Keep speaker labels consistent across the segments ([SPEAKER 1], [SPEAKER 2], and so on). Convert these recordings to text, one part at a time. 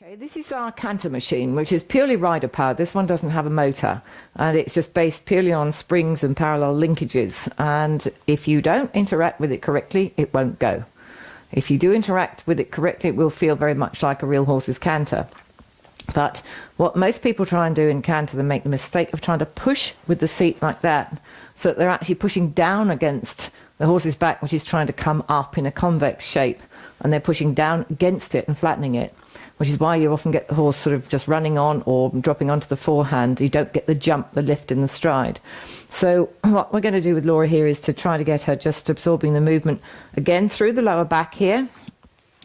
[SPEAKER 1] Okay, this is our canter machine, which is purely rider powered. This one doesn't have a motor, and it's just based purely on springs and parallel linkages. And if you don't interact with it correctly, it won't go. If you do interact with it correctly, it will feel very much like a real horse's canter. But what most people try and do in canter, they make the mistake of trying to push with the seat like that, so that they're actually pushing down against the horse's back, which is trying to come up in a convex shape, and they're pushing down against it and flattening it, which is why you often get the horse sort of just running on or dropping onto the forehand. You don't get the jump, the lift in the stride. So what we're going to do with Laura here is to try to get her just absorbing the movement again through the lower back here.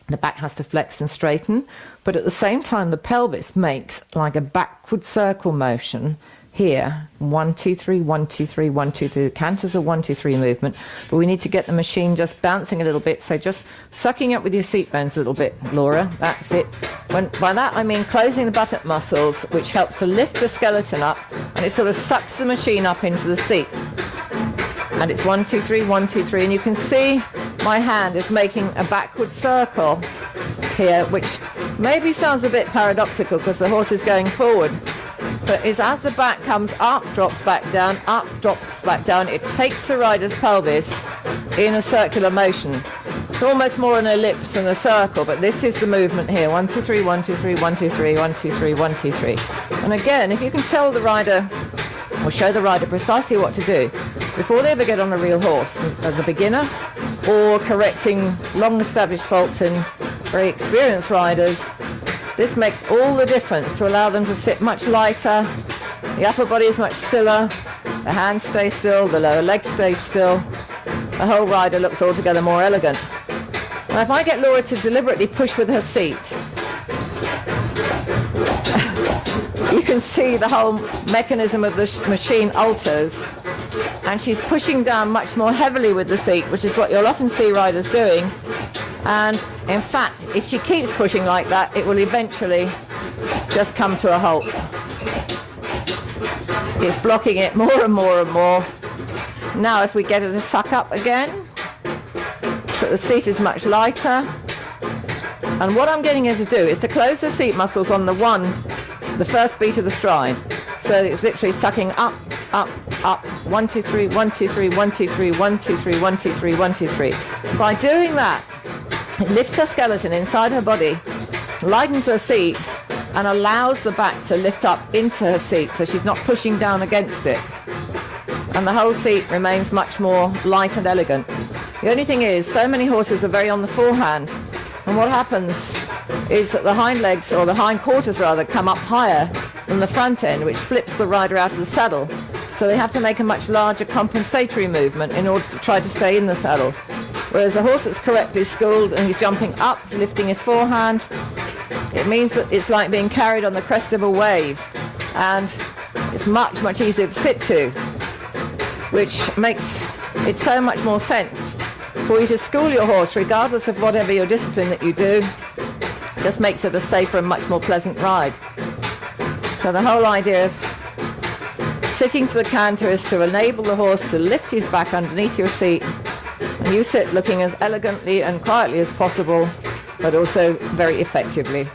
[SPEAKER 1] The back has to flex and straighten, but at the same time the pelvis makes like a backward circle motion here. 1, 2, 3, 1, 2, 3, 1, 2, 3. The canter's a 1, 2, 3 movement, but we need to get the machine just bouncing a little bit. So just sucking up with your seat bones a little bit, Laura. That's it. By that I mean closing the buttock muscles, which helps to lift the skeleton up, and it sort of sucks the machine up into the seat. And it's 1, 2, 3, 1, 2, 3, and you can see my hand is making a backward circle here, which maybe sounds a bit paradoxical because the horse is going forward. But it's as the back comes up, drops back down, up, drops back down, it takes the rider's pelvis in a circular motion. It's almost more an ellipse than a circle, but this is the movement here. 1, 2, 3, 1, 2, 3, 1, 2, 3, 1, 2, 3, 1, 2, 3. And again, if you can tell the rider or show the rider precisely what to do before they ever get on a real horse as a beginner, or correcting long established faults in very experienced riders, this makes all the difference to allow them to sit much lighter, the upper body is much stiller, the hands stay still, the lower legs stay still, the whole rider looks altogether more elegant. Now if I get Laura to deliberately push with her seat, you can see the whole mechanism of the machine alters, and she's pushing down much more heavily with the seat, which is what you'll often see riders doing. And in fact, if she keeps pushing like that, it will eventually just come to a halt. It's blocking it more and more and more. Now if we get her to suck up again, so the seat is much lighter. And what I'm getting her to do is to close the seat muscles on the first beat of the stride. So it's literally sucking up, up, up, 1, 2, 3, 1, 2, 3, 1, 2, 3, 1, 2, 3, 1, 2, 3, 1, 2, 3. By doing that, it lifts her skeleton inside her body, lightens her seat, and allows the back to lift up into her seat so she's not pushing down against it. And the whole seat remains much more light and elegant. The only thing is, so many horses are very on the forehand, and what happens is that the hind legs, or the hind quarters rather, come up higher than the front end, which flips the rider out of the saddle. So they have to make a much larger compensatory movement in order to try to stay in the saddle. Whereas a horse that's correctly schooled and he's jumping up, lifting his forehand, it means that it's like being carried on the crest of a wave, and it's much, much easier to sit to, which makes it so much more sense for you to school your horse, regardless of whatever your discipline that you do. Just makes it a safer and much more pleasant ride. So the whole idea of sitting to the canter is to enable the horse to lift his back underneath your seat, and you sit looking as elegantly and quietly as possible, but also very effectively.